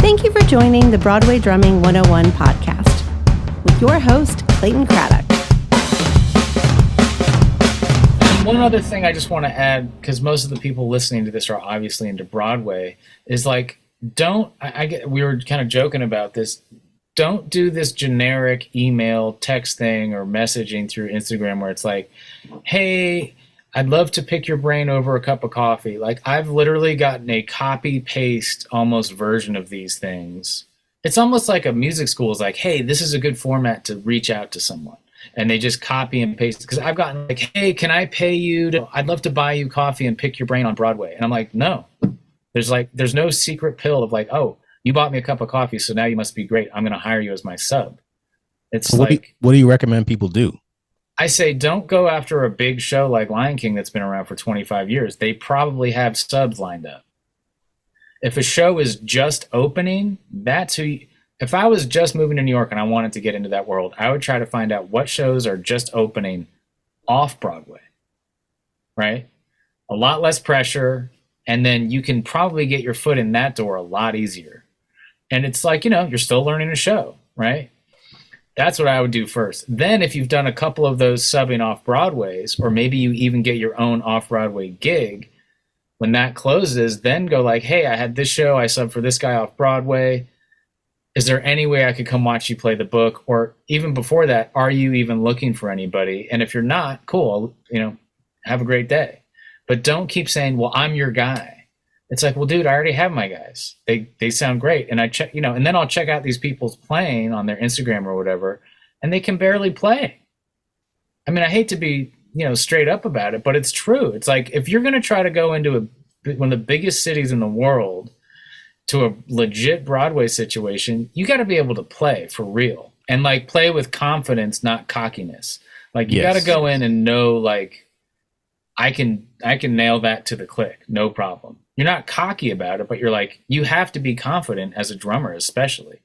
Thank you for joining the Broadway Drumming 101 podcast with your host, Clayton Craddock. And one other thing I just want to add, because most of the people listening to this are obviously into Broadway, is like, we were kind of joking about this. Don't do this generic email, text thing or messaging through Instagram where it's like, hey, I'd love to pick your brain over a cup of coffee. Like, I've literally gotten a copy paste almost version of these things. It's almost like a music school is like, hey, this is a good format to reach out to someone. And they just copy and paste. Because I've gotten like, hey, can I pay you I'd love to buy you coffee and pick your brain on Broadway. And I'm like, no. There's no secret pill of like, oh, you bought me a cup of coffee, so now you must be great. I'm going to hire you as my sub. It's what do you recommend people do? I say don't go after a big show like Lion King that's been around for 25 years. They probably have subs lined up. If a show is just opening, if I was just moving to New York and I wanted to get into that world, I would try to find out what shows are just opening off Broadway, right? A lot less pressure, and then you can probably get your foot in that door a lot easier. And it's like, you're still learning a show, right? That's what I would do first. Then if you've done a couple of those subbing off Broadways, or maybe you even get your own off-Broadway gig, when that closes, then go like, hey, I had this show, I subbed for this guy off Broadway. Is there any way I could come watch you play the book? Or even before that, are you even looking for anybody? And if you're not, cool, have a great day. But don't keep saying, well, I'm your guy. It's like, well, dude, I already have my guys. They sound great. And I check, and then I'll check out these people's playing on their Instagram or whatever, and they can barely play. I mean, I hate to be, straight up about it, but it's true. It's like, if you're going to try to go into one of the biggest cities in the world to a legit Broadway situation, you got to be able to play for real and like play with confidence, not cockiness. Like you got to go in and know, like, I can nail that to the click. No problem. You're not cocky about it, but you're like, you have to be confident as a drummer, especially.